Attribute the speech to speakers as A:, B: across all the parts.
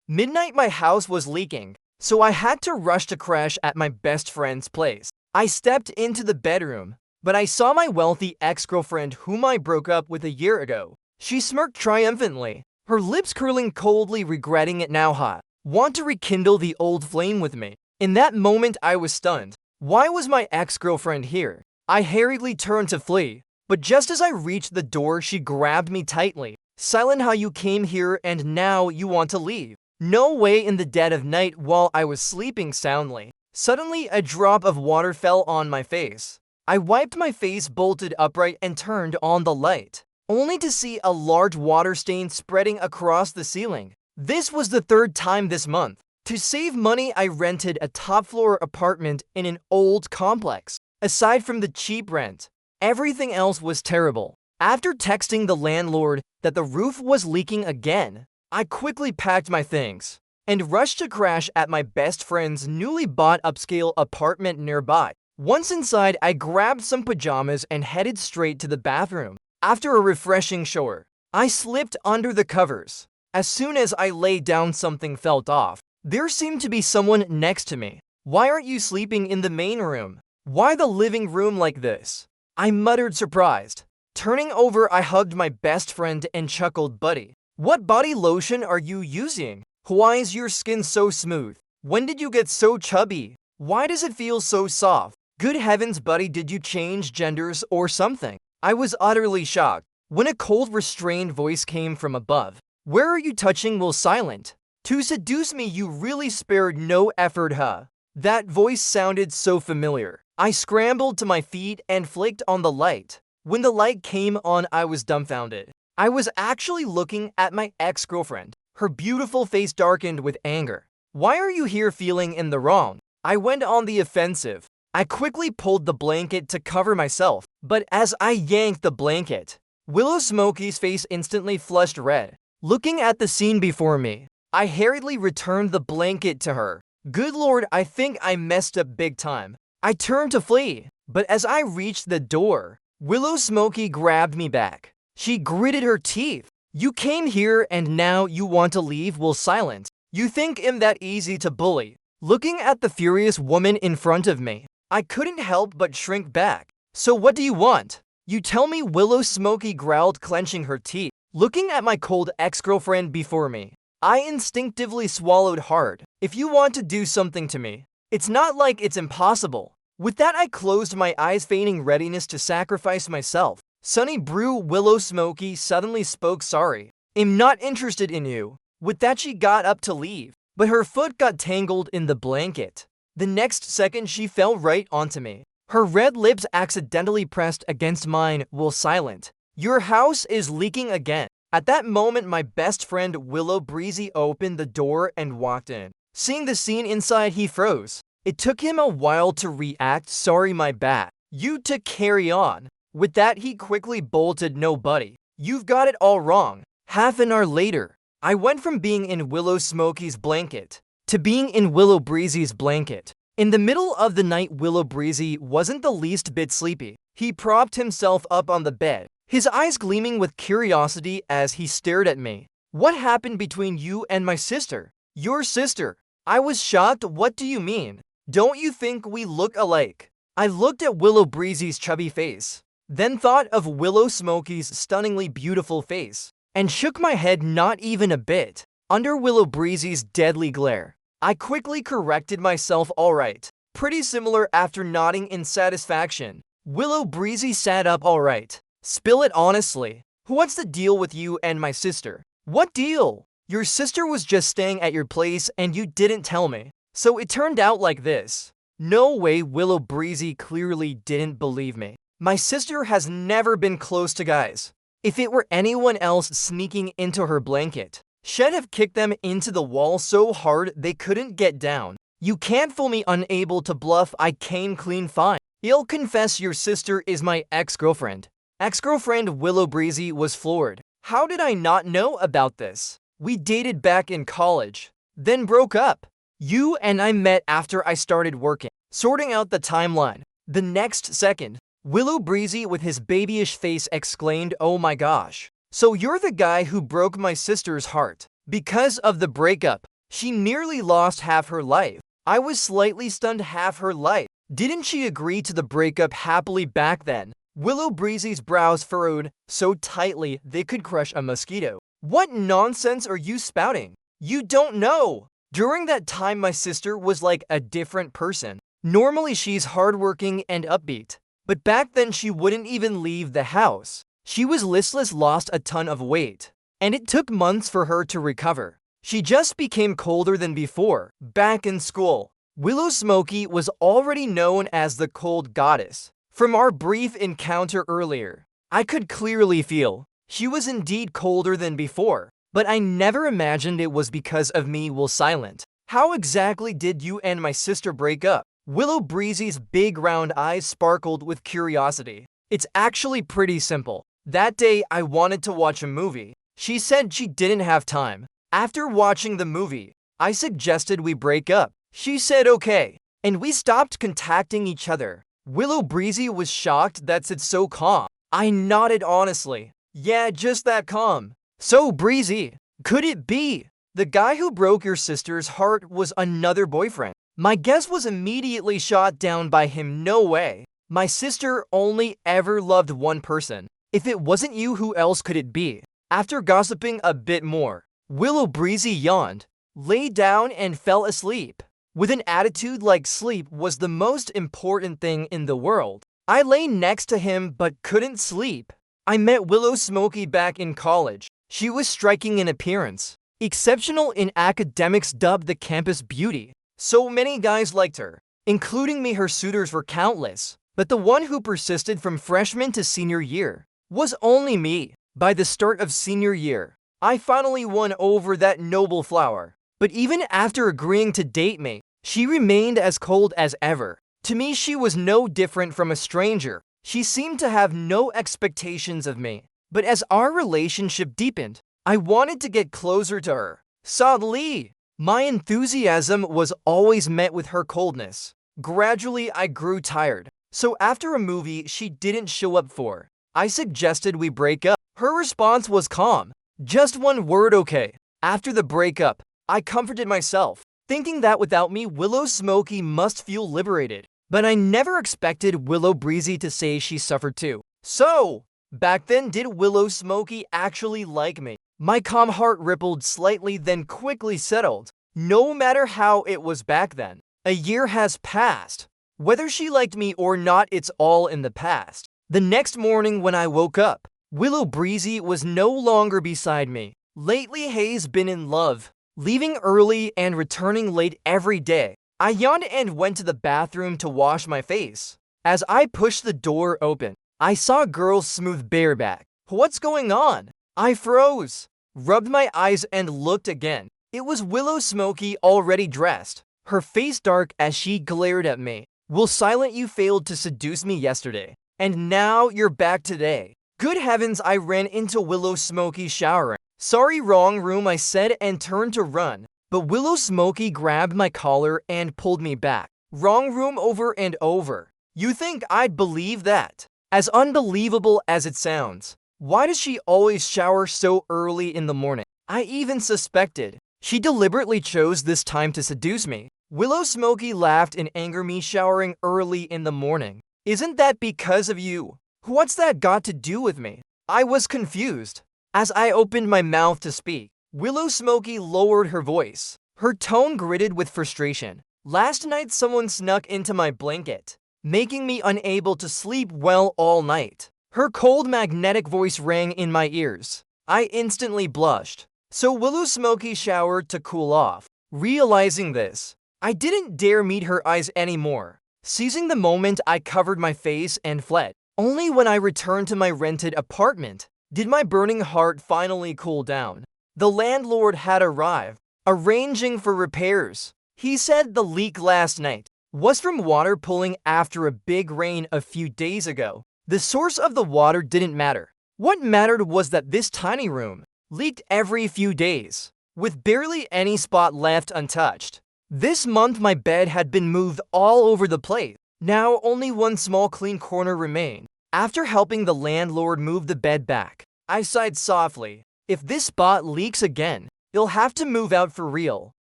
A: Midnight, my house was leaking, so I had to rush to crash at my best friend's place. I stepped into the bedroom, but I saw my wealthy ex-girlfriend whom I broke up with a year ago. She smirked triumphantly, her lips curling coldly, regretting it now. Want to rekindle the old flame with me? In that moment, I was stunned. Why was my ex-girlfriend here? I hurriedly turned to flee, but just as I reached the door, she grabbed me tightly. Silent, how you came here and now you want to leave? No way. In the dead of night, while I was sleeping soundly, suddenly a drop of water fell on my face. I wiped my face, bolted upright, and turned on the light, only to see a large water stain spreading across the ceiling. This was the third time this month. To save money, I rented a top-floor apartment in an old complex. Aside from the cheap rent, everything else was terrible. After texting the landlord that the roof was leaking again, I quickly packed my things and rushed to crash at my best friend's newly bought upscale apartment nearby. Once inside, I grabbed some pajamas and headed straight to the bathroom. After a refreshing shower, I slipped under the covers. As soon as I lay down, something felt off. There seemed to be someone next to me. Why aren't you sleeping in the main room? Why the living room like this? I muttered, surprised. Turning over, I hugged my best friend and chuckled, buddy, what body lotion are you using? Why is your skin so smooth? When did you get so chubby? Why does it feel so soft? Good heavens, buddy, did you change genders or something? I was utterly shocked when a cold, restrained voice came from above. Where are you touching while silent? To seduce me, you really spared no effort, huh? That voice sounded so familiar. I scrambled to my feet and flicked on the light. When the light came on, I was dumbfounded. I was actually looking at my ex-girlfriend. Her beautiful face darkened with anger. Why are you here, feeling in the wrong? I went on the offensive. I quickly pulled the blanket to cover myself, but as I yanked the blanket, Willow Smokey's face instantly flushed red. Looking at the scene before me, I hurriedly returned the blanket to her. Good Lord, I think I messed up big time. I turned to flee, but as I reached the door, Willow Smokey grabbed me back. She gritted her teeth. You came here and now you want to leave while silent. You think I'm that easy to bully? Looking at the furious woman in front of me, I couldn't help but shrink back. So what do you want? You tell me, Willow Smokey growled, clenching her teeth. Looking at my cold ex-girlfriend before me, I instinctively swallowed hard. If you want to do something to me, it's not like it's impossible. With that, I closed my eyes, feigning readiness to sacrifice myself. Sunny Brew, Willow Smokey suddenly spoke. Sorry, I'm not interested in you. With that, she got up to leave, but her foot got tangled in the blanket. The next second, she fell right onto me. Her red lips accidentally pressed against mine while silent. Your house is leaking again. At that moment, my best friend Willow Breezy opened the door and walked in. Seeing the scene inside, he froze. It took him a while to react. Sorry, my bad. You to carry on. With that, he quickly bolted. No, buddy, you've got it all wrong. Half an hour later, I went from being in Willow Smokey's blanket to being in Willow Breezy's blanket. In the middle of the night, Willow Breezy wasn't the least bit sleepy. He propped himself up on the bed, his eyes gleaming with curiosity as he stared at me. What happened between you and my sister? Your sister? I was shocked. What do you mean? Don't you think we look alike? I looked at Willow Breezy's chubby face, then thought of Willow Smokey's stunningly beautiful face, and shook my head. Not even a bit. Under Willow Breezy's deadly glare, I quickly corrected myself. All right, pretty similar. After nodding in satisfaction, Willow Breezy sat up. All right, spill it honestly. What's the deal with you and my sister? What deal? Your sister was just staying at your place and you didn't tell me. So it turned out like this. No way. Willow Breezy clearly didn't believe me. My sister has never been close to guys. If it were anyone else sneaking into her blanket, she'd have kicked them into the wall so hard they couldn't get down. You can't fool me. Unable to bluff, I came clean. Fine. You'll confess your sister is my ex-girlfriend. Ex-girlfriend Willow Breezy was floored. How did I not know about this? We dated back in college, then broke up. You and I met after I started working. Sorting out the timeline. The next second, Willow Breezy with his babyish face exclaimed, oh my gosh. So you're the guy who broke my sister's heart. Because of the breakup, She nearly lost half her life. I was slightly stunned half her life. Didn't she agree to the breakup happily back then? Willow Breezy's brows furrowed so tightly they could crush a mosquito. What nonsense are you spouting? You don't know. During that time, my sister was like a different person. Normally, she's hardworking and upbeat. But back then, she wouldn't even leave the house. She was listless, lost a ton of weight. And it took months for her to recover. She just became colder than before. Back in school, Willow Smokey was already known as the cold goddess. From our brief encounter earlier, I could clearly feel she was indeed colder than before. But I never imagined it was because of me. Will silent. How exactly did you and my sister break up? Willow Breezy's big round eyes sparkled with curiosity. It's actually pretty simple. That day I wanted to watch a movie. She said she didn't have time. After watching the movie, I suggested we break up. She said okay, and we stopped contacting each other. Willow Breezy was shocked. That's it, so calm. I nodded honestly. Yeah, just that calm. So Breezy, could it be the guy who broke your sister's heart was another boyfriend? My guess was immediately shot down by him. No way. My sister only ever loved one person. If it wasn't you, who else could it be? After gossiping a bit more, Willow Breezy yawned, lay down and fell asleep. With an attitude like sleep was the most important thing in the world. I lay next to him but couldn't sleep. I met Willow Smokey back in college. She was striking in appearance, exceptional in academics, dubbed the campus beauty. So many guys liked her, including me. Her suitors were countless, but the one who persisted from freshman to senior year was only me. By the start of senior year, I finally won over that noble flower. But even after agreeing to date me, she remained as cold as ever. To me, she was no different from a stranger. She seemed to have no expectations of me. But as our relationship deepened, I wanted to get closer to her. Sadly, my enthusiasm was always met with her coldness. Gradually, I grew tired. So after a movie she didn't show up for, I suggested we break up. Her response was calm. Just one word, okay. After the breakup, I comforted myself, thinking that without me, Willow Smokey must feel liberated. But I never expected Willow Breezy to say she suffered too. So, back then, did Willow Smokey actually like me? My calm heart rippled slightly, then quickly settled. No matter how it was back then, a year has passed. Whether she liked me or not, it's all in the past. The next morning when I woke up, Willow Breezy was no longer beside me. Lately, Hayes been in love, leaving early and returning late every day. I yawned and went to the bathroom to wash my face. As I pushed the door open, I saw a girl's smooth bareback. What's going on? I froze, rubbed my eyes and looked again. It was Willow Smokey, already dressed, her face dark as she glared at me. Will silent, you failed to seduce me yesterday, and now you're back today. Good heavens, I ran into Willow Smokey showering. Sorry, wrong room, I said and turned to run. But Willow Smokey grabbed my collar and pulled me back. Wrong room over and over. You think I'd believe that? As unbelievable as it sounds, why does she always shower so early in the morning? I even suspected she deliberately chose this time to seduce me. Willow Smokey laughed in anger. Me showering early in the morning? Isn't that because of you? What's that got to do with me? I was confused. As I opened my mouth to speak, Willow Smokey lowered her voice, her tone gritted with frustration. Last night someone snuck into my blanket, making me unable to sleep well all night. Her cold, magnetic voice rang in my ears. I instantly blushed. So Willow Smokey showered to cool off. Realizing this, I didn't dare meet her eyes anymore. Seizing the moment, I covered my face and fled. Only when I returned to my rented apartment did my burning heart finally cool down. The landlord had arrived, arranging for repairs. He said the leak last night was from water pooling after a big rain a few days ago. The source of the water didn't matter. What mattered was that this tiny room leaked every few days, with barely any spot left untouched. This month my bed had been moved all over the place. Now only one small clean corner remained. After helping the landlord move the bed back, I sighed softly. If this spot leaks again, you'll have to move out for real.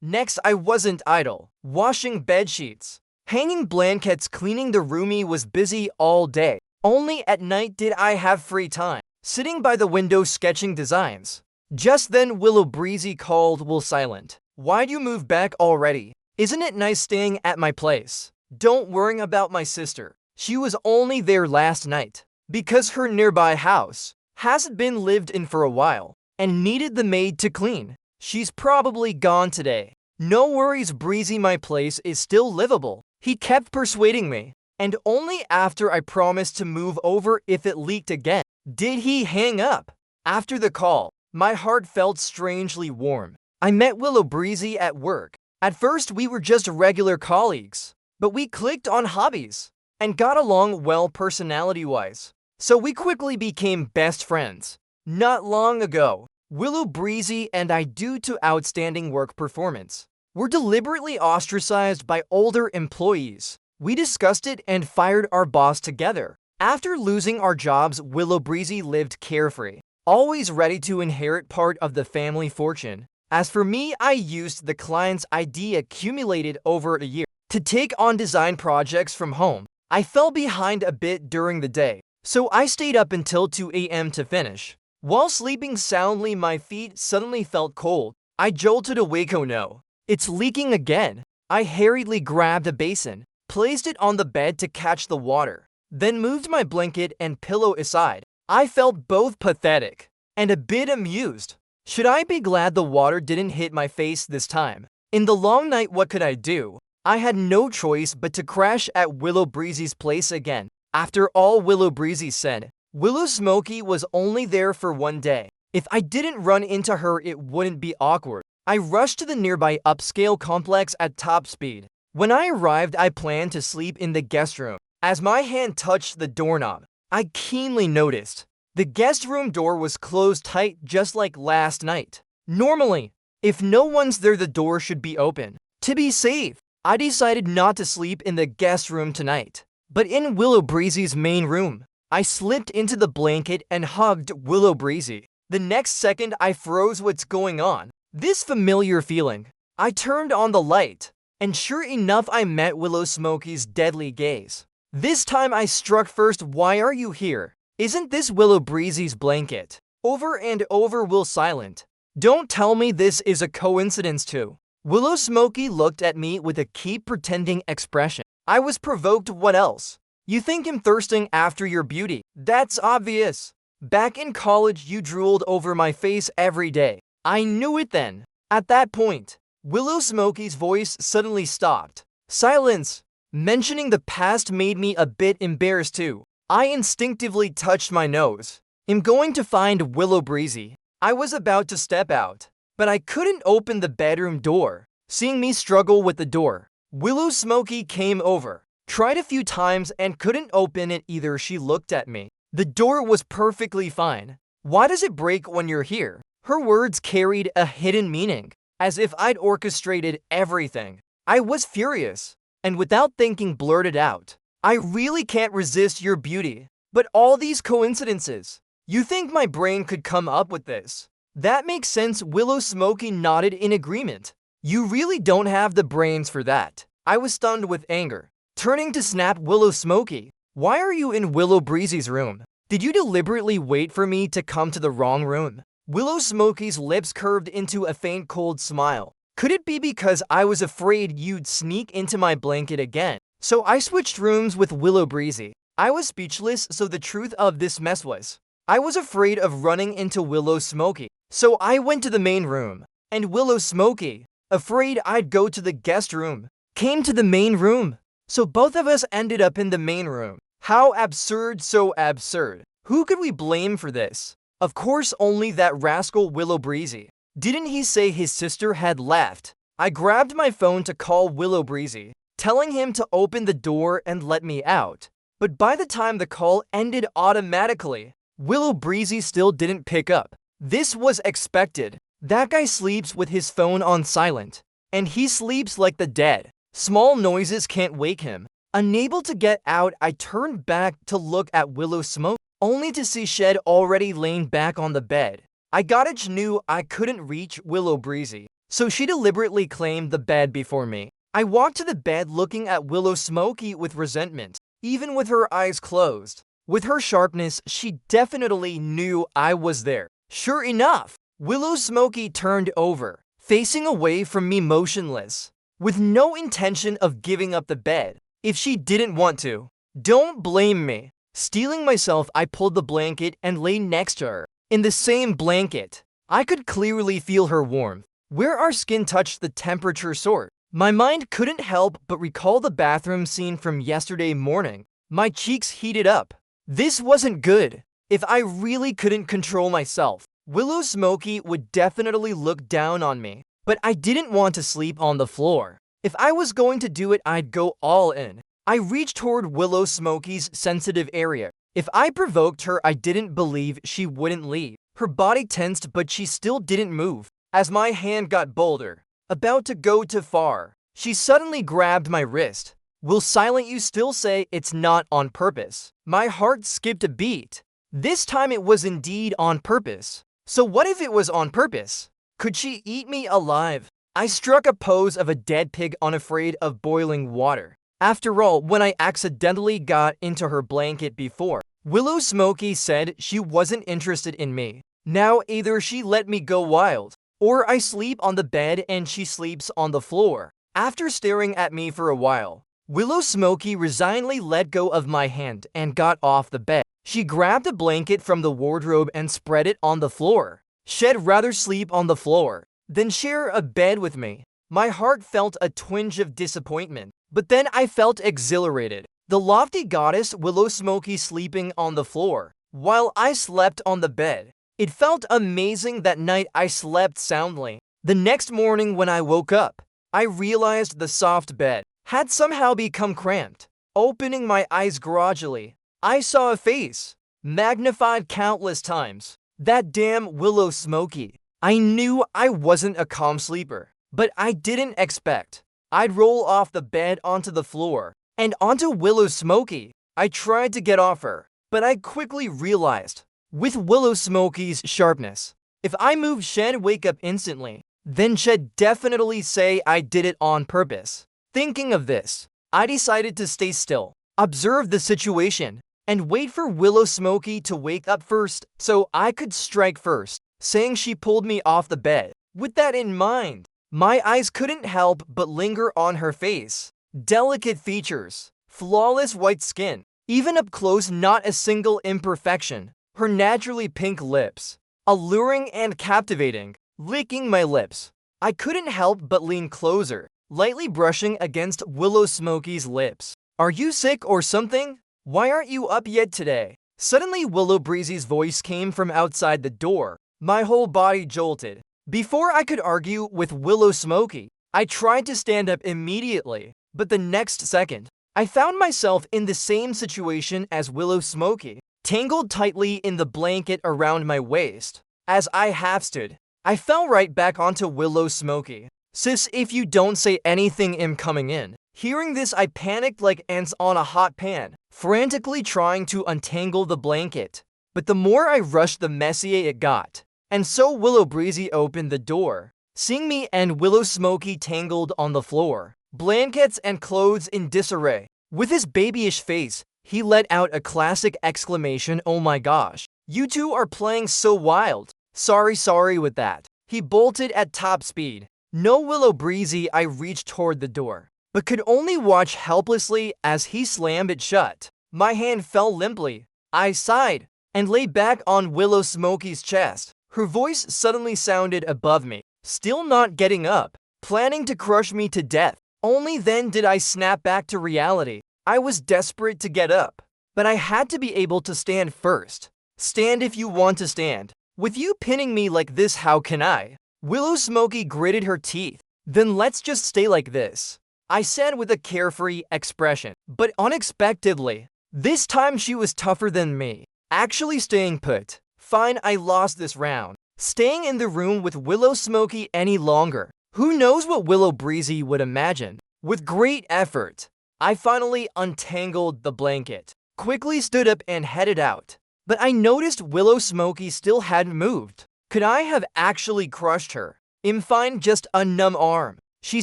A: Next, I wasn't idle. Washing bedsheets, hanging blankets, cleaning the roomie was busy all day. Only at night did I have free time, sitting by the window sketching designs. Just then Willow Breezy called Will Silent. Why'd you move back already? Isn't it nice staying at my place? Don't worry about my sister. She was only there last night, because her nearby house hasn't been lived in for a while, and needed the maid to clean. She's probably gone today. No worries, Breezy, my place is still livable. He kept persuading me, and only after I promised to move over if it leaked again did he hang up. After the call, my heart felt strangely warm. I met Willow Breezy at work. At first, we were just regular colleagues, but we clicked on hobbies and got along well personality-wise. So we quickly became best friends. Not long ago, Willow Breezy and I, due to outstanding work performance, were deliberately ostracized by older employees. We discussed it and fired our boss together. After losing our jobs, Willow Breezy lived carefree, always ready to inherit part of the family fortune. As for me, I used the client's ID accumulated over a year to take on design projects from home. I fell behind a bit during the day, so I stayed up until 2 a.m. to finish. While sleeping soundly, my feet suddenly felt cold. I jolted awake. Oh no, it's leaking again. I hurriedly grabbed a basin, placed it on the bed to catch the water, then moved my blanket and pillow aside. I felt both pathetic and a bit amused. Should I be glad the water didn't hit my face this time? In the long night, what could I do? I had no choice but to crash at Willow Breezy's place again. After all, Willow Breezy said, Willow Smokey was only there for one day. If I didn't run into her, it wouldn't be awkward. I rushed to the nearby upscale complex at top speed. When I arrived, I planned to sleep in the guest room. As my hand touched the doorknob, I keenly noticed the guest room door was closed tight, just like last night. Normally, if no one's there, the door should be open. To be safe, I decided not to sleep in the guest room tonight, but in Willow Breezy's main room. I slipped into the blanket and hugged Willow Breezy. The next second, I froze. What's going on? This familiar feeling. I turned on the light, and sure enough, I met Willow Smokey's deadly gaze. This time I struck first. Why are you here? Isn't this Willow Breezy's blanket? Over and over, Will Silent. Don't tell me this is a coincidence too. Willow Smokey looked at me with a keep pretending expression. I was provoked. What else? You think I'm thirsting after your beauty? That's obvious. Back in college, you drooled over my face every day. I knew it then. At that point, Willow Smokey's voice suddenly stopped. Silence. Mentioning the past made me a bit embarrassed too. I instinctively touched my nose. I'm going to find Willow Breezy. I was about to step out, but I couldn't open the bedroom door. Seeing me struggle with the door, Willow Smokey came over, tried a few times and couldn't open it either. She looked at me. The door was perfectly fine. Why does it break when you're here? Her words carried a hidden meaning, as if I'd orchestrated everything. I was furious, and without thinking blurted out, I really can't resist your beauty. But all these coincidences. You think my brain could come up with this? That makes sense. Willow Smokey nodded in agreement. You really don't have the brains for that. I was stunned with anger, turning to snap Willow Smokey. Why are you in Willow Breezy's room? Did you deliberately wait for me to come to the wrong room? Willow Smokey's lips curved into a faint cold smile. Could it be because I was afraid you'd sneak into my blanket again? So I switched rooms with Willow Breezy. I was speechless, so the truth of this mess was, I was afraid of running into Willow Smokey. So I went to the main room, and Willow Smokey, afraid I'd go to the guest room, came to the main room. So both of us ended up in the main room. How absurd, so absurd. Who could we blame for this? Of course, only that rascal Willow Breezy. Didn't he say his sister had left? I grabbed my phone to call Willow Breezy, telling him to open the door and let me out. But by the time the call ended automatically, Willow Breezy still didn't pick up. This was expected. That guy sleeps with his phone on silent, and he sleeps like the dead. Small noises can't wake him. Unable to get out, I turned back to look at Willow Smoke, only to see Shed already laying back on the bed. I knew I couldn't reach Willow Breezy. so she deliberately claimed the bed before me. I walked to the bed looking at Willow Smokey with resentment, even with her eyes closed. With her sharpness, she definitely knew I was there. Sure enough, Willow Smokey turned over, facing away from me motionless, with no intention of giving up the bed if she didn't want to. Don't blame me. Steeling myself, I pulled the blanket and lay next to her. In the same blanket, I could clearly feel her warmth, where our skin touched the temperature sort. My mind couldn't help but recall the bathroom scene from yesterday morning. My cheeks heated up. This wasn't good. If I really couldn't control myself, Willow Smokey would definitely look down on me. But I didn't want to sleep on the floor. If I was going to do it, I'd go all in. I reached toward Willow Smokey's sensitive area. If I provoked her, I didn't believe she wouldn't leave. Her body tensed, but she still didn't move. As my hand got bolder, about to go too far, she suddenly grabbed my wrist. Will silent you still say it's not on purpose? My heart skipped a beat. This time it was indeed on purpose. So what if it was on purpose? Could she eat me alive? I struck a pose of a dead pig unafraid of boiling water. After all, when I accidentally got into her blanket before, Willow Smokey said she wasn't interested in me. Now either she let me go wild, or I sleep on the bed and she sleeps on the floor. After staring at me for a while, Willow Smokey resignedly let go of my hand and got off the bed. She grabbed a blanket from the wardrobe and spread it on the floor. She'd rather sleep on the floor than share a bed with me. My heart felt a twinge of disappointment, but then I felt exhilarated. The lofty goddess Willow Smokey sleeping on the floor, while I slept on the bed. It felt amazing. That night I slept soundly. The next morning when I woke up, I realized the soft bed had somehow become cramped. Opening my eyes gradually, I saw a face, magnified countless times. That damn Willow Smokey. I knew I wasn't a calm sleeper, but I didn't expect I'd roll off the bed onto the floor and onto Willow Smokey. I tried to get off her, but I quickly realized, with Willow Smokey's sharpness, if I moved, she'd wake up instantly. Then she'd definitely say I did it on purpose. Thinking of this, I decided to stay still, observe the situation, and wait for Willow Smokey to wake up first so I could strike first, saying she pulled me off the bed. With that in mind, my eyes couldn't help but linger on her face. Delicate features, flawless white skin, even up close not a single imperfection. Her naturally pink lips, alluring and captivating, licking my lips. I couldn't help but lean closer, lightly brushing against Willow Smokey's lips. Are you sick or something? Why aren't you up yet today? Suddenly Willow Breezy's voice came from outside the door. My whole body jolted. Before I could argue with Willow Smokey, I tried to stand up immediately, but the next second, I found myself in the same situation as Willow Smokey, tangled tightly in the blanket around my waist. As I half stood, I fell right back onto Willow Smokey. Sis, if you don't say anything, I'm coming in. Hearing this, I panicked like ants on a hot pan, frantically trying to untangle the blanket. But the more I rushed, the messier it got. And so Willow Breezy opened the door, seeing me and Willow Smokey tangled on the floor, blankets and clothes in disarray. With his babyish face, he let out a classic exclamation, "Oh my gosh, you two are playing so wild." Sorry with that. He bolted at top speed. No Willow Breezy, I reached toward the door, but could only watch helplessly as he slammed it shut. My hand fell limply. I sighed and lay back on Willow Smokey's chest. Her voice suddenly sounded above me, still not getting up, planning to crush me to death. Only then did I snap back to reality. I was desperate to get up, but I had to be able to stand first. Stand if you want to stand. With you pinning me like this, how can I? Willow Smokey gritted her teeth. Then let's just stay like this, I said with a carefree expression. But unexpectedly, this time she was tougher than me, actually staying put. Fine, I lost this round. Staying in the room with Willow Smokey any longer. Who knows what Willow Breezy would imagine? With great effort, I finally untangled the blanket, quickly stood up and headed out. But I noticed Willow Smokey still hadn't moved. Could I have actually crushed her? I'm fine, just a numb arm, she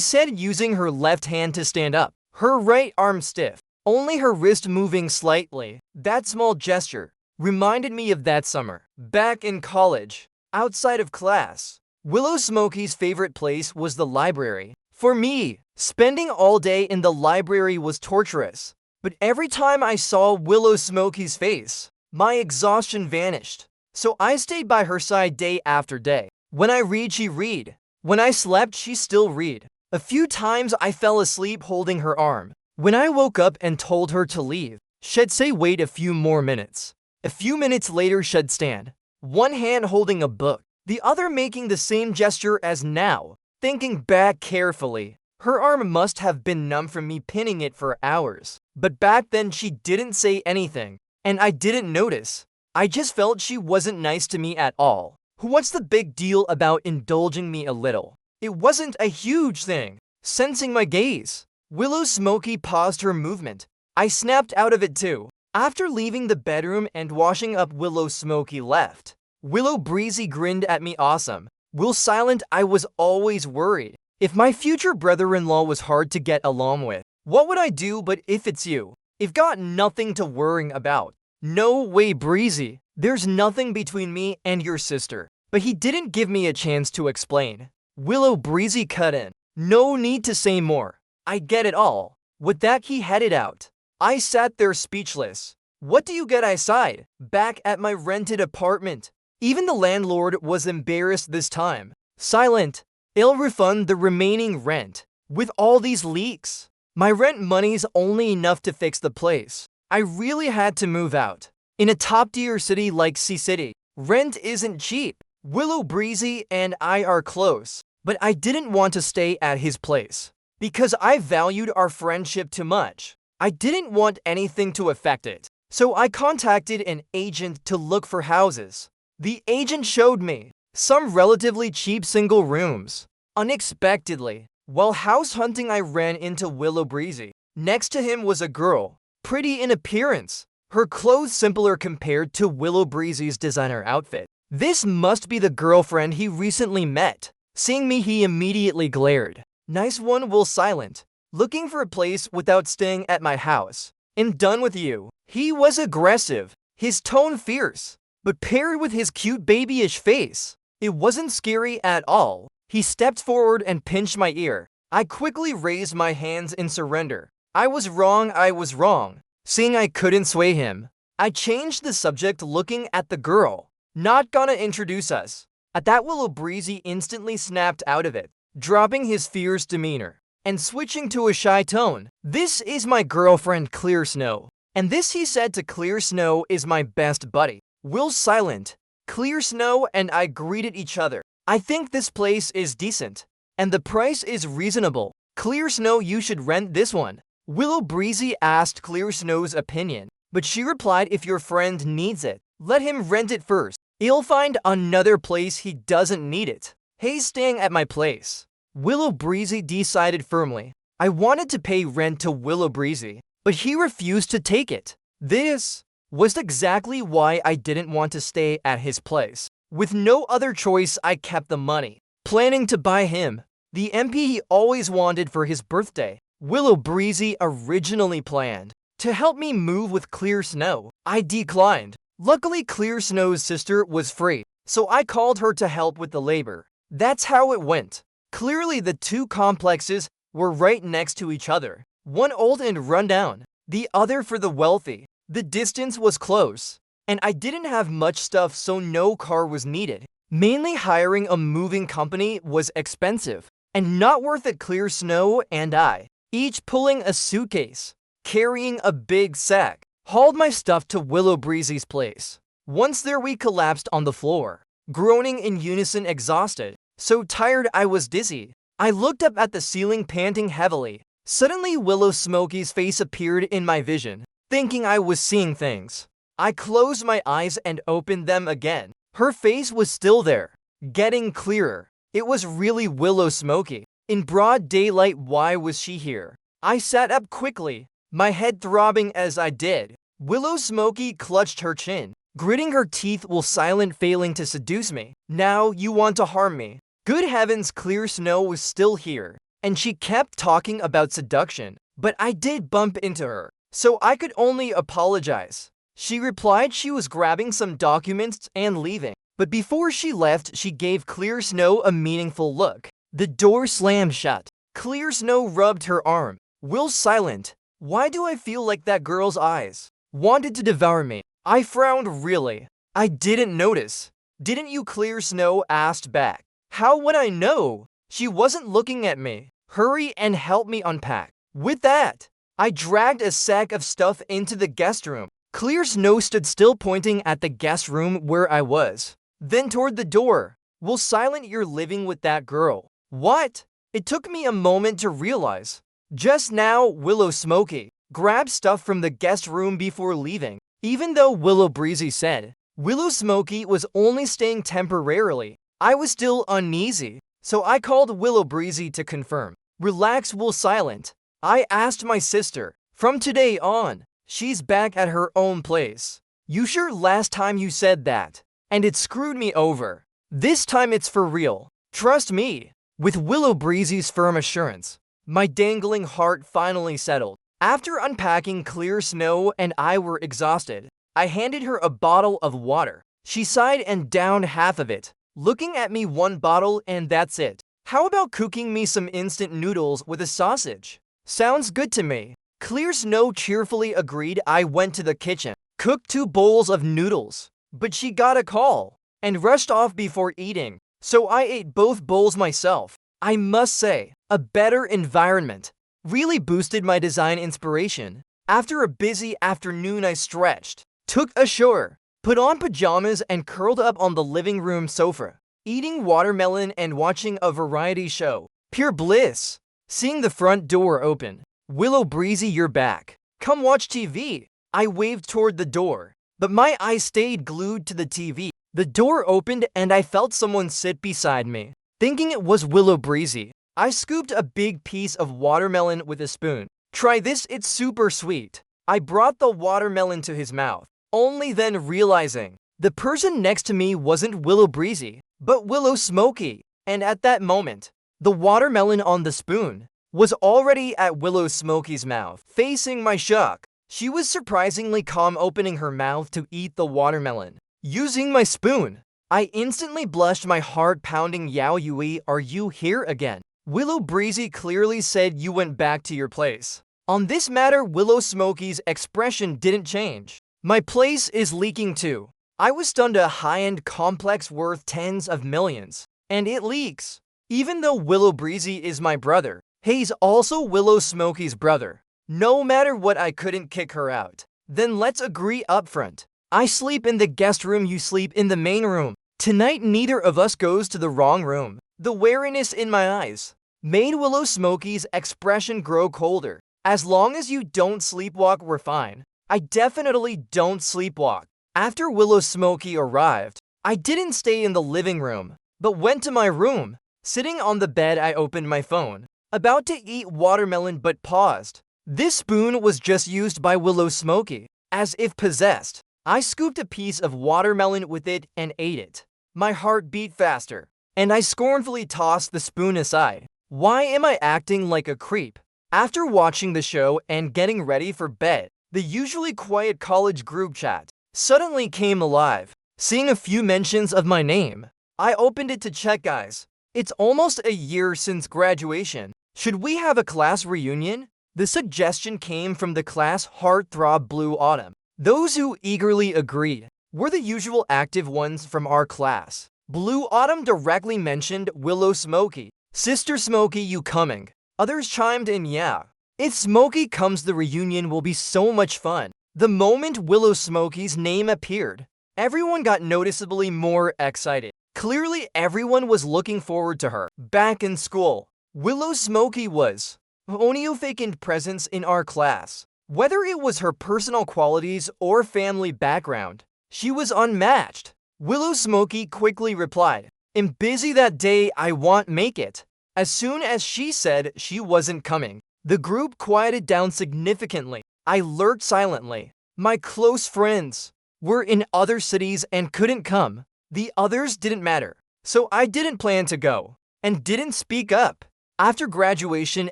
A: said, using her left hand to stand up, her right arm stiff, only her wrist moving slightly. That small gesture reminded me of that summer, back in college, outside of class. Willow Smokey's favorite place was the library. For me, spending all day in the library was torturous. But every time I saw Willow Smokey's face, my exhaustion vanished. So I stayed by her side day after day. When I read, she read. When I slept, she still read. A few times I fell asleep holding her arm. When I woke up and told her to leave, she'd say wait a few more minutes. A few minutes later, she'd stand, one hand holding a book, the other making the same gesture as now. Thinking back carefully, her arm must have been numb from me pinning it for hours. But back then she didn't say anything, and I didn't notice. I just felt she wasn't nice to me at all. What's the big deal about indulging me a little? It wasn't a huge thing. Sensing my gaze, Willow Smokey paused her movement. I snapped out of it too. After leaving the bedroom and washing up, Willow Smokey left. Willow Breezy grinned at me awesome. Will Silent, I was always worried. If my future brother-in-law was hard to get along with, what would I do? But if it's you, I've got nothing to worry about. No way, Breezy. There's nothing between me and your sister. But he didn't give me a chance to explain. Willow Breezy cut in. No need to say more. I get it all. With that, he headed out. I sat there speechless. What do you get? I sighed. Back at my rented apartment. Even the landlord was embarrassed this time. Silent. I'll refund the remaining rent. With all these leaks, my rent money's only enough to fix the place. I really had to move out. In a top-tier city like C-City, rent isn't cheap. Willow Breezy and I are close, but I didn't want to stay at his place because I valued our friendship too much. I didn't want anything to affect it, so I contacted an agent to look for houses. The agent showed me some relatively cheap single rooms. Unexpectedly, while house hunting, I ran into Willow Breezy. Next to him was a girl, pretty in appearance, her clothes simpler compared to Willow Breezy's designer outfit. This must be the girlfriend he recently met. Seeing me, he immediately glared. Nice one, Will Silent. Looking for a place without staying at my house. I'm done with you. He was aggressive, his tone fierce, but paired with his cute babyish face, it wasn't scary at all. He stepped forward and pinched my ear. I quickly raised my hands in surrender. I was wrong. Seeing I couldn't sway him, I changed the subject, looking at the girl. Not gonna introduce us. At that, Willow Breezy instantly snapped out of it, dropping his fierce demeanor and switching to a shy tone. This is my girlfriend, Clear Snow. And this, he said to Clear Snow, is my best buddy, Will Silent. Clear Snow and I greeted each other. I think this place is decent, and the price is reasonable. Clear Snow, you should rent this one. Willow Breezy asked Clear Snow's opinion, but she replied, if your friend needs it, let him rent it first. He'll find another place he doesn't need it. He's staying at my place. Willow Breezy decided firmly. I wanted to pay rent to Willow Breezy, but he refused to take it. This was exactly why I didn't want to stay at his place. With no other choice, I kept the money, planning to buy him the MP he always wanted for his birthday. Willow Breezy originally planned to help me move with Clear Snow. I declined. Luckily, Clear Snow's sister was free, so I called her to help with the labor. That's how it went. Clearly, the two complexes were right next to each other, one old and rundown, the other for the wealthy. The distance was close, and I didn't have much stuff, so no car was needed. Mainly hiring a moving company was expensive and not worth it. Clear Snow and I, each pulling a suitcase, carrying a big sack, hauled my stuff to Willow Breezy's place. Once there, we collapsed on the floor, groaning in unison, exhausted, so tired I was dizzy. I looked up at the ceiling, panting heavily. Suddenly, Willow Smokey's face appeared in my vision, thinking I was seeing things. I closed my eyes and opened them again. Her face was still there, getting clearer. It was really Willow Smokey. In broad daylight, why was she here? I sat up quickly, my head throbbing as I did. Willow Smokey clutched her chin, gritting her teeth. Will Silent, failing to seduce me. Now you want to harm me. Good heavens, Clear Snow was still here, and she kept talking about seduction, but I did bump into her, so I could only apologize. She replied she was grabbing some documents and leaving, but before she left, she gave Clear Snow a meaningful look. The door slammed shut. Clear Snow rubbed her arm. Will silent. Why do I feel like that girl's eyes wanted to devour me? I frowned. Really? I didn't notice. Didn't you? Clear Snow asked back. How would I know? She wasn't looking at me. Hurry and help me unpack. With that, I dragged a sack of stuff into the guest room. Clear Snow stood still, pointing at the guest room where I was, then toward the door. Will silent, you're living with that girl. What? It took me a moment to realize. Just now, Willow Smoky grabbed stuff from the guest room before leaving. Even though Willow Breezy said Willow Smoky was only staying temporarily, I was still uneasy, so I called Willow Breezy to confirm. Relax, Will silent. I asked my sister. From today on, she's back at her own place. You sure? Last time you said that, and it screwed me over. This time it's for real. Trust me. With Willow Breezy's firm assurance, my dangling heart finally settled. After unpacking, Clear Snow and I were exhausted. I handed her a bottle of water. She sighed and downed half of it, looking at me. One bottle and that's it. How about cooking me some instant noodles with a sausage? Sounds good to me. Clear Snow cheerfully agreed. I went to the kitchen, cooked 2 bowls of noodles, but she got a call and rushed off before eating, so I ate both bowls myself. I must say, a better environment really boosted my design inspiration. After a busy afternoon, I stretched, took a shower, put on pajamas, and curled up on the living room sofa, eating watermelon and watching a variety show. Pure bliss. Seeing the front door open. Willow Breezy, you're back. Come watch TV. I waved toward the door, but my eyes stayed glued to the TV. The door opened and I felt someone sit beside me. Thinking it was Willow Breezy, I scooped a big piece of watermelon with a spoon. Try this, it's super sweet. I brought the watermelon to his mouth, only then realizing the person next to me wasn't Willow Breezy, but Willow Smoky. And at that moment, the watermelon on the spoon was already at Willow Smoky's mouth. Facing my shock, she was surprisingly calm, opening her mouth to eat the watermelon. Using my spoon, I instantly blushed, my heart pounding. Yao Yui, are you here again? Willow Breezy clearly said you went back to your place. On this matter, Willow Smoky's expression didn't change. My place is leaking too. I was stunned. A high-end complex worth tens of millions, and it leaks. Even though Willow Breezy is my brother, he's also Willow Smoky's brother. No matter what, I couldn't kick her out. Then let's agree up front. I sleep in the guest room, you sleep in the main room. Tonight neither of us goes to the wrong room. The wariness in my eyes made Willow Smoky's expression grow colder. As long as you don't sleepwalk, we're fine. I definitely don't sleepwalk. After Willow Smoky arrived, I didn't stay in the living room, but went to my room. Sitting on the bed, I opened my phone, about to eat watermelon, but paused. This spoon was just used by Willow Smoky. As if possessed, I scooped a piece of watermelon with it and ate it. My heart beat faster, and I scornfully tossed the spoon aside. Why am I acting like a creep? After watching the show and getting ready for bed, the usually quiet college group chat suddenly came alive. Seeing a few mentions of my name, I opened it to check. Guys, it's almost a year since graduation. Should we have a class reunion? The suggestion came from the class heartthrob Blue Autumn. Those who eagerly agreed were the usual active ones from our class. Blue Autumn directly mentioned Willow Smoky. Sister Smoky, you coming? Others chimed in, yeah. If Smoky comes, the reunion will be so much fun. The moment Willow Smoky's name appeared, everyone got noticeably more excited. Clearly, everyone was looking forward to her. Back in school, Willow Smoky was only a vacant presence in our class. Whether it was her personal qualities or family background, she was unmatched. Willow Smoky quickly replied, I'm busy that day, I won't make it. As soon as she said she wasn't coming, the group quieted down significantly. I lurked silently. My close friends were in other cities and couldn't come. The others didn't matter. so I didn't plan to go and didn't speak up. After graduation,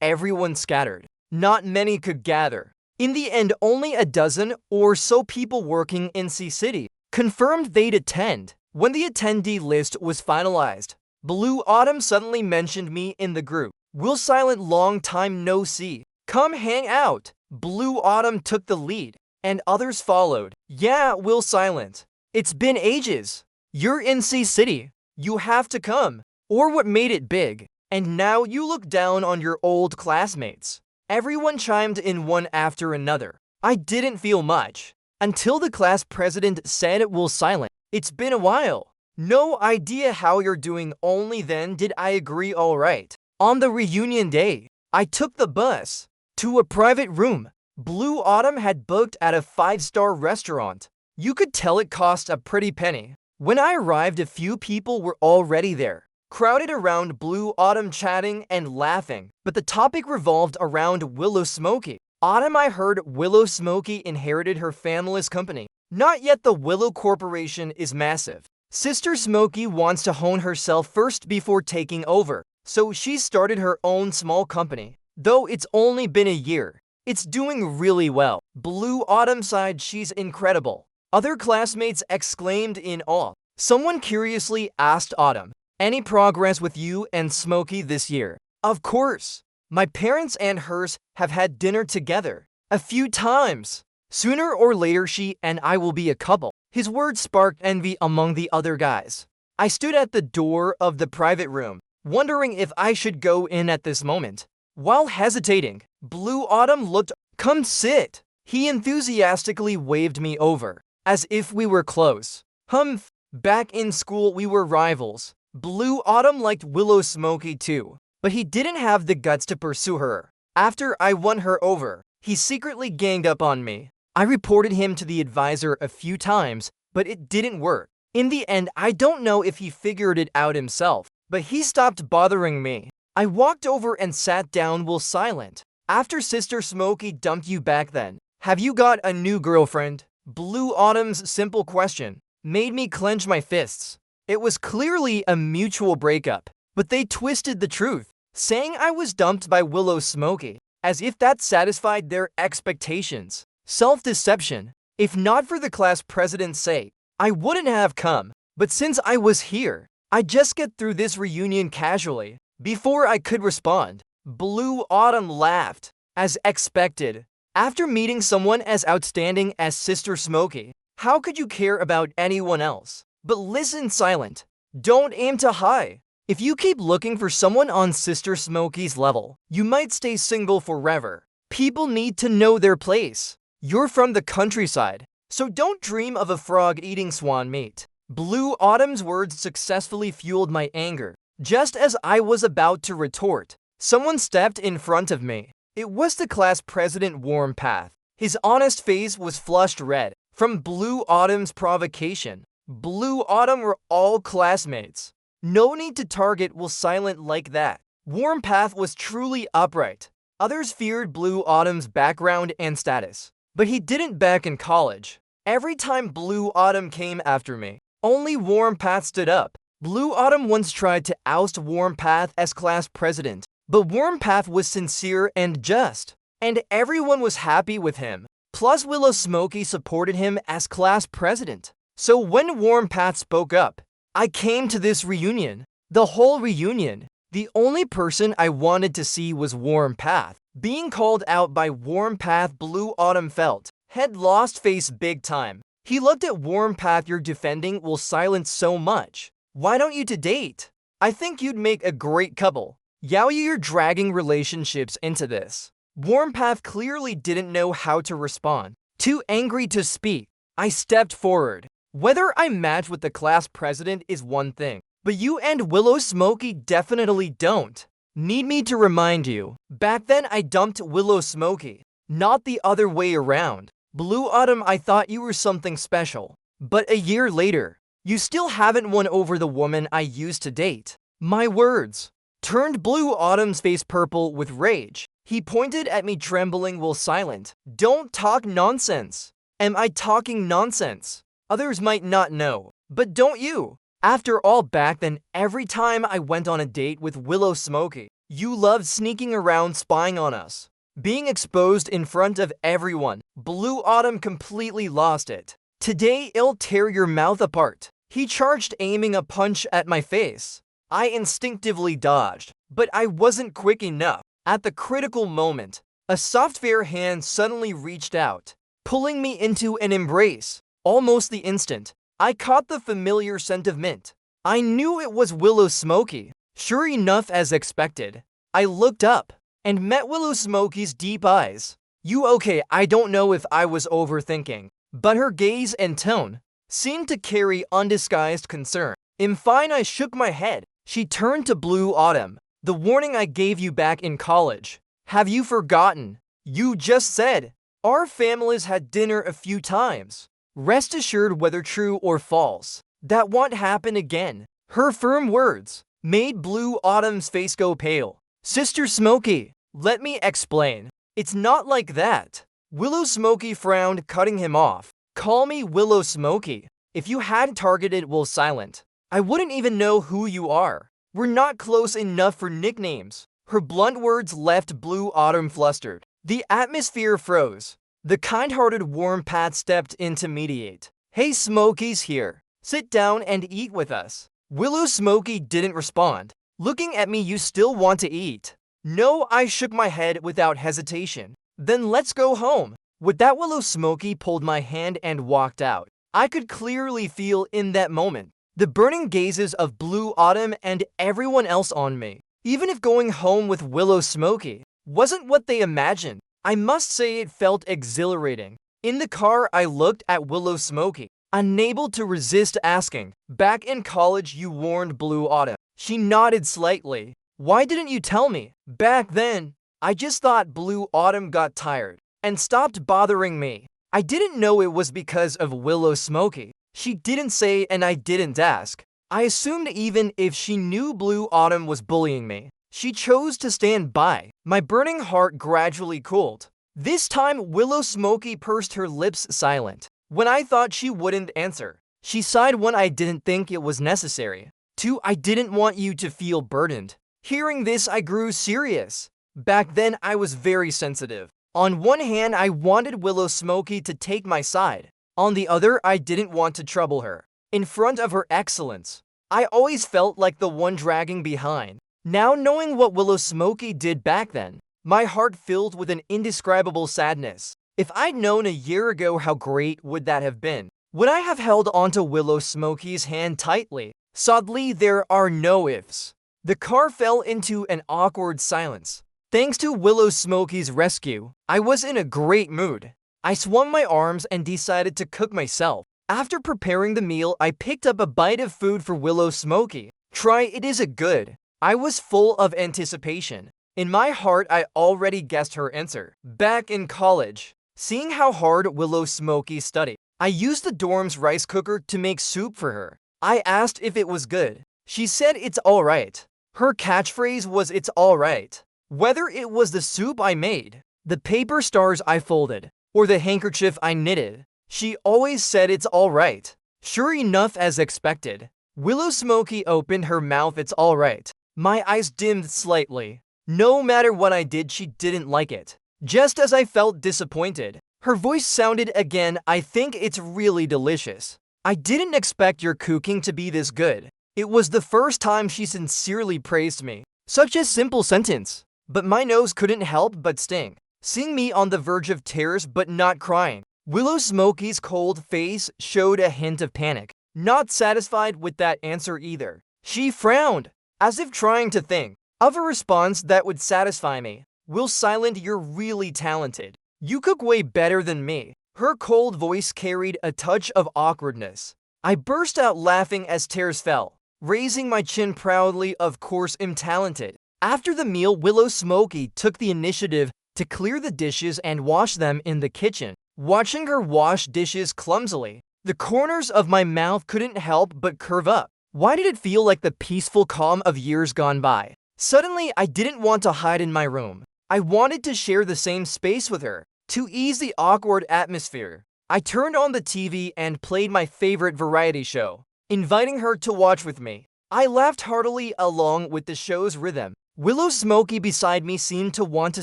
A: everyone scattered. Not many could gather. In the end, only a dozen or so people working in C City confirmed they'd attend. When the attendee list was finalized, Blue Autumn suddenly mentioned me in the group. Will Silent, long time no see. Come hang out. Blue Autumn took the lead, and others followed. Yeah, Will Silent. It's been ages. You're in C City. You have to come. Or what made it big. And now you look down on your old classmates. Everyone chimed in one after another. I didn't feel much until the class president said, Will Silent, it's been a while. No idea how you're doing. Only then did I agree. All right. On the reunion day, I took the bus to a private room Blue Autumn had booked at a 5-star restaurant. You could tell it cost a pretty penny. When I arrived, a few people were already there, crowded around Blue Autumn, chatting and laughing. But the topic revolved around Willow Smokey. Autumn, I heard Willow Smokey inherited her family's company. Not yet. The Willow Corporation is massive. Sister Smokey wants to hone herself first before taking over, so she started her own small company. Though it's only been a year, it's doing really well. Blue Autumn sighed, she's incredible. Other classmates exclaimed in awe. Someone curiously asked Autumn, any progress with you and Smokey this year? Of course. My parents and hers have had dinner together a few times. Sooner or later she and I will be a couple. His words sparked envy among the other guys. I stood at the door of the private room, wondering if I should go in at this moment. While hesitating, Blue Autumn looked. Come sit. He enthusiastically waved me over, as if we were close. Humph. Back in school we were rivals. Blue Autumn liked Willow Smokey too, but he didn't have the guts to pursue her. After I won her over, he secretly ganged up on me. I reported him to the advisor a few times, but it didn't work. In the end, I don't know if he figured it out himself, but he stopped bothering me. I walked over and sat down. Will Silent, after Sister Smokey dumped you back then, have you got a new girlfriend? Blue Autumn's simple question made me clench my fists. It was clearly a mutual breakup, but they twisted the truth, saying I was dumped by Willow Smokey, as if that satisfied their expectations. Self-deception. If not for the class president's sake, I wouldn't have come. But since I was here, I just get through this reunion casually. Before I could respond, Blue Autumn laughed, as expected. After meeting someone as outstanding as Sister Smokey, how could you care about anyone else? But listen, Silent, don't aim too high. If you keep looking for someone on Sister Smokey's level, you might stay single forever. People need to know their place. You're from the countryside, so don't dream of a frog eating swan meat. Blue Autumn's words successfully fueled my anger. Just as I was about to retort, someone stepped in front of me. It was the class president, Warm Path. His honest face was flushed red from Blue Autumn's provocation. Blue Autumn were all classmates. No need to target Will Silent like that. Warm Path was truly upright. Others feared Blue Autumn's background and status, but he didn't back in college. Every time Blue Autumn came after me, only Warm Path stood up. Blue Autumn once tried to oust Warm Path as class president, but Warm Path was sincere and just, and everyone was happy with him. Plus, Willow Smokey supported him as class president. So when Warm Path spoke up, I came to this reunion. The whole reunion. The only person I wanted to see was Warm Path. Being called out by Warm Path, Blue Autumn felt had lost face big time. He looked at Warm Path. You're defending Will Silent so much. Why don't you to date? I think you'd make a great couple. Yao, you're dragging relationships into this. Warm Path clearly didn't know how to respond. Too angry to speak, I stepped forward. Whether I match with the class president is one thing, but you and Willow Smokey definitely don't. Need me to remind you, back then I dumped Willow Smokey, not the other way around. Blue Autumn, I thought you were something special, but a year later, you still haven't won over the woman I used to date. My words turned Blue Autumn's face purple with rage. He pointed at me, trembling. Will Silent, don't talk nonsense. Am I talking nonsense? Others might not know, but don't you? After all, back then, every time I went on a date with Willow Smoky, you loved sneaking around spying on us. Being exposed in front of everyone, Blue Autumn completely lost it. Today, it'll tear your mouth apart. He charged, aiming a punch at my face. I instinctively dodged, but I wasn't quick enough. At the critical moment, a soft fair hand suddenly reached out, pulling me into an embrace. Almost the instant, I caught the familiar scent of mint. I knew it was Willow Smoky. Sure enough, as expected, I looked up and met Willow Smoky's deep eyes. "You okay?" I don't know if I was overthinking, but her gaze and tone seemed to carry undisguised concern. "I'm fine," I shook my head. She turned to Blue Autumn. "The warning I gave you back in college. Have you forgotten? You just said our families had dinner a few times. Rest assured, whether true or false, that won't happen again." Her firm words made Blue Autumn's face go pale. "Sister Smoky, let me explain. It's not like that." Willow Smoky frowned, cutting him off. "Call me Willow Smoky. If you had targeted Will Silent, I wouldn't even know who you are. We're not close enough for nicknames." Her blunt words left Blue Autumn flustered. The atmosphere froze. The kind-hearted warm Pat stepped in to mediate. "Hey, Smoky's here. Sit down and eat with us." Willow Smoky didn't respond. "Looking at me, you still want to eat?" "No," I shook my head without hesitation. "Then let's go home." With that, Willow Smoky pulled my hand and walked out. I could clearly feel in that moment the burning gazes of Blue Autumn and everyone else on me. Even if going home with Willow Smoky wasn't what they imagined, I must say it felt exhilarating. In the car, I looked at Willow Smoky, unable to resist asking, "Back in college, you warned Blue Autumn." She nodded slightly. "Why didn't you tell me?" "Back then, I just thought Blue Autumn got tired and stopped bothering me. I didn't know it was because of Willow Smoky." She didn't say, and I didn't ask. I assumed even if she knew Blue Autumn was bullying me, she chose to stand by. My burning heart gradually cooled. This time, Willow Smoky pursed her lips silent. When I thought she wouldn't answer, she sighed. "When I didn't think it was necessary. 2, I didn't want you to feel burdened." Hearing this, I grew serious. Back then, I was very sensitive. On one hand, I wanted Willow Smoky to take my side. On the other, I didn't want to trouble her. In front of her excellence, I always felt like the one dragging behind. Now, knowing what Willow Smoky did back then, my heart filled with an indescribable sadness. If I'd known a year ago, how great would that have been? Would I have held onto Willow Smoky's hand tightly? Sadly, there are no ifs. The car fell into an awkward silence. Thanks to Willow Smoky's rescue, I was in a great mood. I swung my arms and decided to cook myself. After preparing the meal, I picked up a bite of food for Willow Smoky. "Try it, is it good?" I was full of anticipation. In my heart, I already guessed her answer. Back in college, seeing how hard Willow Smoky studied, I used the dorm's rice cooker to make soup for her. I asked if it was good. She said it's alright. Her catchphrase was "it's alright." Whether it was the soup I made, the paper stars I folded, or the handkerchief I knitted, she always said it's alright. Sure enough, as expected, Willow Smoky opened her mouth. "It's alright." My eyes dimmed slightly. No matter what I did, she didn't like it. Just as I felt disappointed, her voice sounded again. "I think it's really delicious. I didn't expect your cooking to be this good." It was the first time she sincerely praised me. Such a simple sentence, but my nose couldn't help but sting. Seeing me on the verge of tears but not crying, Willow Smoky's cold face showed a hint of panic. Not satisfied with that answer either, she frowned, as if trying to think of a response that would satisfy me. "Will Silent, you're really talented. You cook way better than me." Her cold voice carried a touch of awkwardness. I burst out laughing as tears fell, raising my chin proudly. "Of course I'm talented." After the meal, Willow Smoky took the initiative to clear the dishes and wash them in the kitchen. Watching her wash dishes clumsily, the corners of my mouth couldn't help but curve up. Why did it feel like the peaceful calm of years gone by? Suddenly, I didn't want to hide in my room. I wanted to share the same space with her. To ease the awkward atmosphere, I turned on the TV and played my favorite variety show. inviting her to watch with me. I laughed heartily along with the show's rhythm. Willow Smokey beside me seemed to want to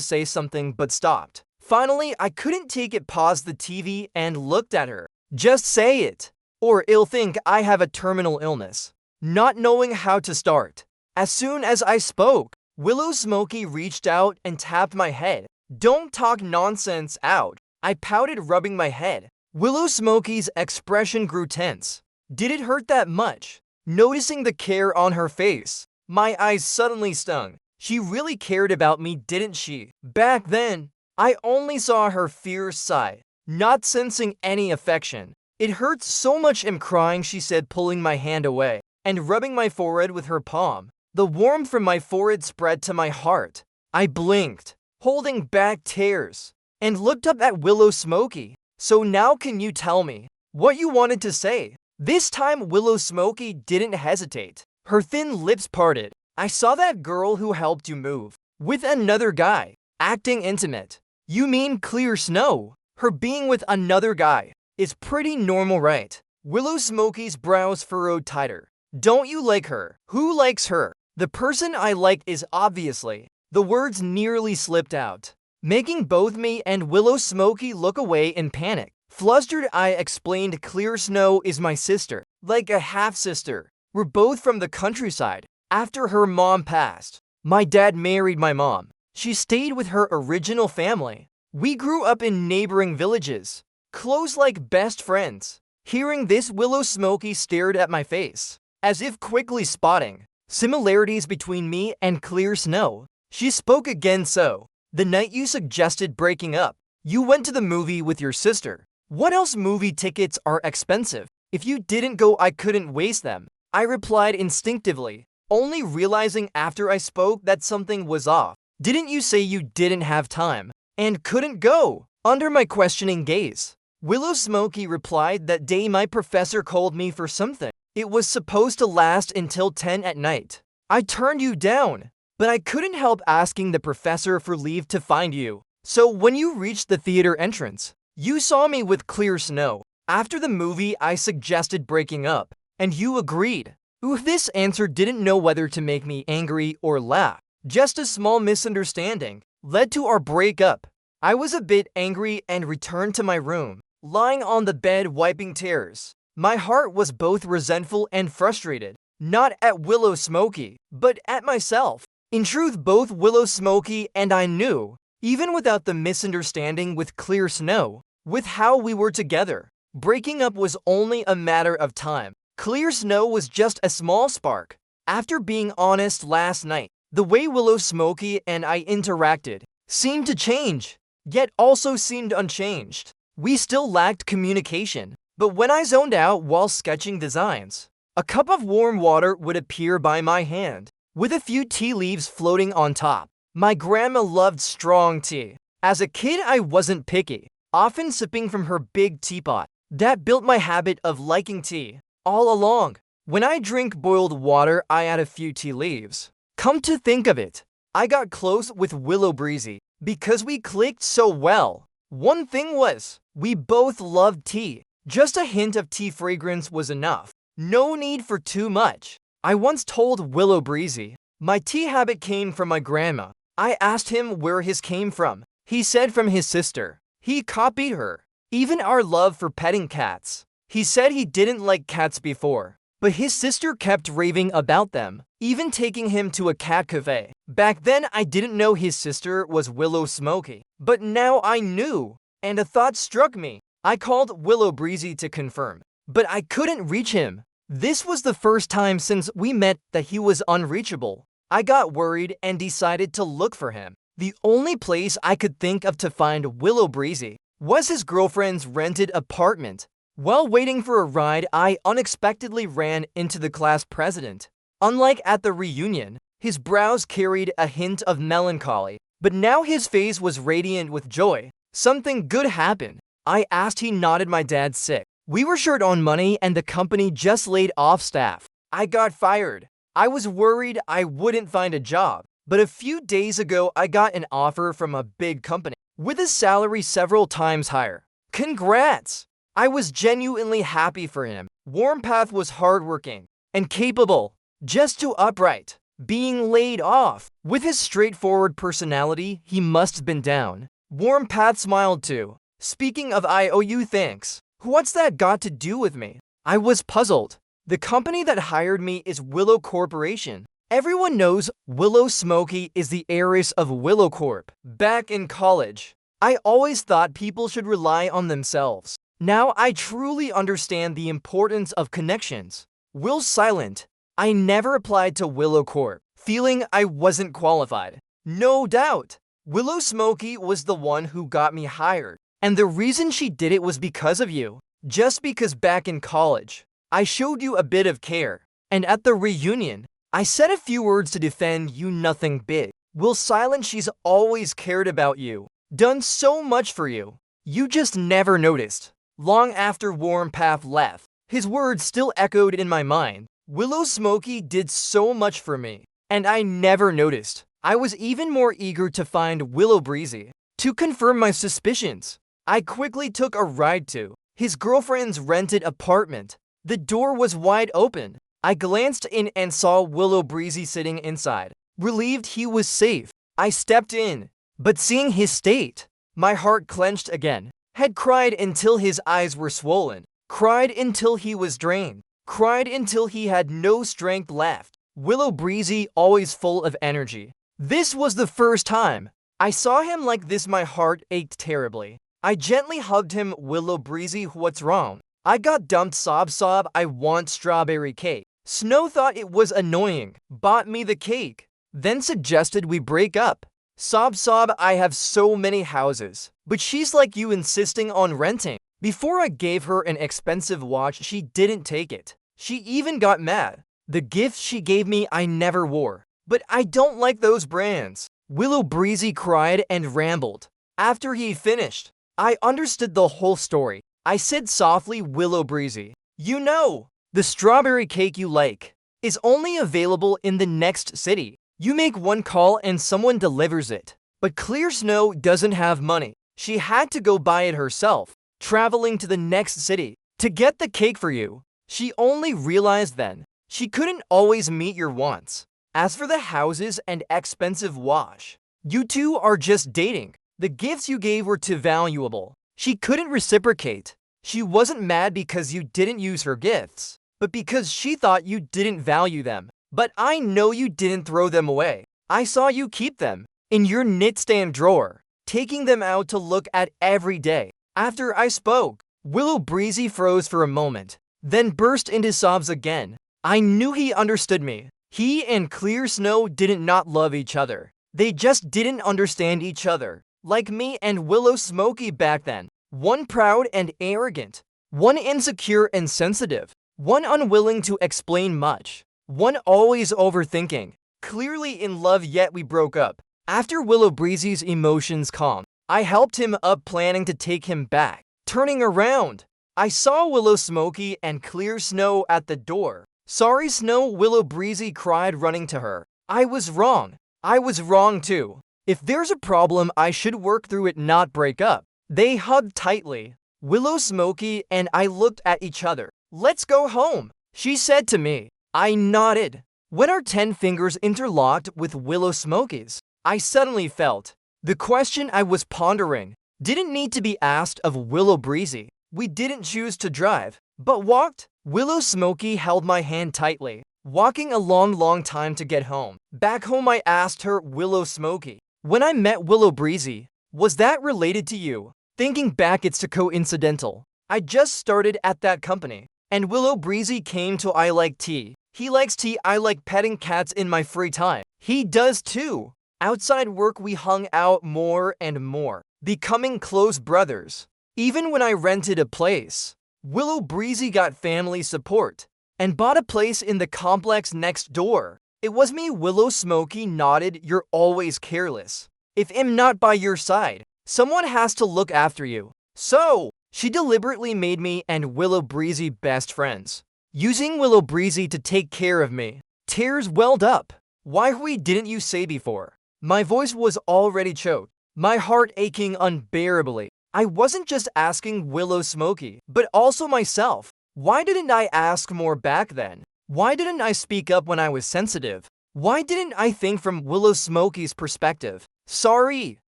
A: say something but stopped. Finally, I couldn't take it, paused the TV and looked at her. Just say it, or it'll think I have a terminal illness. Not knowing how to start. As soon as I spoke, Willow Smokey reached out and tapped my head. Don't talk nonsense out. I pouted, rubbing my head. Willow Smokey's expression grew tense. Did it hurt that much? Noticing the care on her face, my eyes suddenly stung. She really cared about me, didn't she? Back then, I only saw her fierce side, not sensing any affection. It hurts so much, I'm crying, she said, pulling my hand away and rubbing my forehead with her palm. The warmth from my forehead spread to my heart. I blinked, holding back tears, and looked up at Willow Smokey. So now can you tell me what you wanted to say? This time Willow Smokey didn't hesitate. Her thin lips parted. I saw that girl who helped you move with another guy, acting intimate. You mean Clear Snow? Her being with another guy is pretty normal, right? Willow Smokey's brows furrowed tighter. Don't you like her? Who likes her? The person I like is obviously. The words nearly slipped out, making both me and Willow Smokey look away in panic. Flustered, I explained, Clear Snow is my sister, like a half-sister. We're both from the countryside. After her mom passed, my dad married my mom. She stayed with her original family. We grew up in neighboring villages, close like best friends. Hearing this, Willow Smokey stared at my face, as if quickly spotting similarities between me and Clear Snow. She spoke again. So, the night you suggested breaking up, you went to the movie with your sister. What else? Movie tickets are expensive. If you didn't go, I couldn't waste them. I replied instinctively, only realizing after I spoke that something was off. Didn't you say you didn't have time and couldn't go? Under my questioning gaze, Willow Smokey replied that day my professor called me for something. It was supposed to last until 10 at night. I turned you down, but I couldn't help asking the professor for leave to find you. So when you reached the theater entrance, you saw me with Clear Snow. After the movie, I suggested breaking up, and you agreed. This answer didn't know whether to make me angry or laugh. Just a small misunderstanding led to our breakup. I was a bit angry and returned to my room, lying on the bed wiping tears. My heart was both resentful and frustrated, not at Willow Smokey, but at myself. In truth, both Willow Smokey and I knew, even without the misunderstanding with Clear Snow, with how we were together, breaking up was only a matter of time. Clear Snow was just a small spark. After being honest last night, the way Willow Smokey and I interacted seemed to change, yet also seemed unchanged. We still lacked communication, but when I zoned out while sketching designs, a cup of warm water would appear by my hand, with a few tea leaves floating on top. My grandma loved strong tea. As a kid, I wasn't picky, often sipping from her big teapot. That built my habit of liking tea all along. When I drink boiled water, I add a few tea leaves. Come to think of it, I got close with Willow Breezy because we clicked so well. One thing was, we both loved tea. Just a hint of tea fragrance was enough. No need for too much. I once told Willow Breezy my tea habit came from my grandma. I asked him where his came from. He said from his sister. He copied her. Even our love for petting cats. He said he didn't like cats before, but his sister kept raving about them, even taking him to a cat cafe. Back then, I didn't know his sister was Willow Smokey, but now I knew, and a thought struck me. I called Willow Breezy to confirm, but I couldn't reach him. This was the first time since we met that he was unreachable. I got worried and decided to look for him. The only place I could think of to find Willow Breezy was his girlfriend's rented apartment. While waiting for a ride, I unexpectedly ran into the class president. Unlike at the reunion, his brows carried a hint of melancholy, but now his face was radiant with joy. Something good happened, I asked. He nodded. My dad's sick. We were short on money and the company just laid off staff. I got fired. I was worried I wouldn't find a job, but a few days ago I got an offer from a big company with a salary several times higher. Congrats! I was genuinely happy for him. Warmpath was hardworking and capable, just too upright. Being laid off. With his straightforward personality, he must have been down. Warmpath smiled too. Speaking of I owe you thanks. What's that got to do with me? I was puzzled. The company that hired me is Willow Corporation. Everyone knows Willow Smokey is the heiress of Willow Corp. Back in college, I always thought people should rely on themselves. Now I truly understand the importance of connections. Will silent. I never applied to Willow Corp, feeling I wasn't qualified. No doubt, Willow Smokey was the one who got me hired. And the reason she did it was because of you. Just because back in college, I showed you a bit of care. And at the reunion, I said a few words to defend you, nothing big. Will silent, she's always cared about you. Done so much for you. You just never noticed. Long after Warmpath left, his words still echoed in my mind. Willow Smokey did so much for me, and I never noticed. I was even more eager to find Willow Breezy. To confirm my suspicions, I quickly took a ride to his girlfriend's rented apartment. The door was wide open. I glanced in and saw Willow Breezy sitting inside. Relieved he was safe, I stepped in, but seeing his state, my heart clenched again. Had cried until his eyes were swollen, cried until he was drained, cried until he had no strength left. Willow Breezy always full of energy. This was the first time I saw him like this. My heart ached terribly. I gently hugged him. Willow Breezy, what's wrong? I got dumped. Sob sob, I want strawberry cake. Snow thought it was annoying, bought me the cake, then suggested we break up. Sob sob, I have so many houses, but she's like you, insisting on renting. Before I gave her an expensive watch, she didn't take it. She even got mad. The gifts she gave me I never wore, but I don't like those brands. Willow Breezy cried and rambled. After he finished, I understood the whole story. I said softly, Willow Breezy, you know, the strawberry cake you like is only available in the next city. You make one call and someone delivers it. But Clear Snow doesn't have money. She had to go buy it herself, traveling to the next city to get the cake for you. She only realized then she couldn't always meet your wants. As for the houses and expensive wash, you two are just dating. The gifts you gave were too valuable. She couldn't reciprocate. She wasn't mad because you didn't use her gifts, but because she thought you didn't value them. But I know you didn't throw them away. I saw you keep them in your nightstand drawer, taking them out to look at every day. After I spoke, Willow Breezy froze for a moment, then burst into sobs again. I knew he understood me. He and Clear Snow didn't not love each other. They just didn't understand each other. Like me and Willow Smokey back then. One proud and arrogant. One insecure and sensitive. One unwilling to explain much. One always overthinking. Clearly in love, yet we broke up. After Willow Breezy's emotions calmed, I helped him up, planning to take him back. Turning around, I saw Willow Smokey and Clear Snow at the door. Sorry Snow, Willow Breezy cried, running to her. I was wrong. I was wrong too. If there's a problem, I should work through it, not break up. They hugged tightly. Willow Smokey and I looked at each other. Let's go home, she said to me. I nodded. When our 10 fingers interlocked with Willow Smokey's, I suddenly felt the question I was pondering didn't need to be asked of Willow Breezy. We didn't choose to drive, but walked. Willow Smokey held my hand tightly, walking a long time to get home. Back home, I asked her, Willow Smokey, when I met Willow Breezy, was that related to you? Thinking back, it's coincidental. I just started at that company, and Willow Breezy came to I like tea. He likes tea. I like petting cats in my free time. He does too. Outside work, we hung out more and more, becoming close brothers. Even when I rented a place, Willow Breezy got family support and bought a place in the complex next door. It was me. Willow Smokey nodded. You're always careless. If I'm not by your side, someone has to look after you. So, she deliberately made me and Willow Breezy best friends, using Willow Breezy to take care of me. Tears welled up. Why didn't you say before? My voice was already choked, my heart aching unbearably. I wasn't just asking Willow Smokey, but also myself. Why didn't I ask more back then? Why didn't I speak up when I was sensitive? Why didn't I think from Willow Smokey's perspective? Sorry.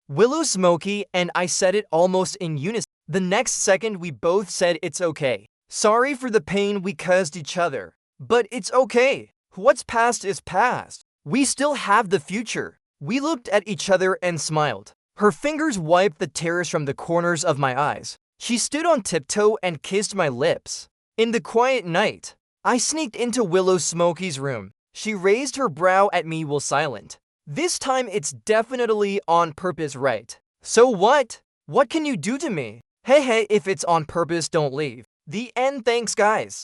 A: Willow Smokey and I said it almost in unison. The next second we both said it's okay. Sorry for the pain we caused each other. But it's okay. What's past is past. We still have the future. We looked at each other and smiled. Her fingers wiped the tears from the corners of my eyes. She stood on tiptoe and kissed my lips. In the quiet night, I sneaked into Willow Smokey's room. She raised her brow at me while silent. This time it's definitely on purpose, right? So what? What can you do to me? Hey, if it's on purpose, don't leave. The end. Thanks, guys.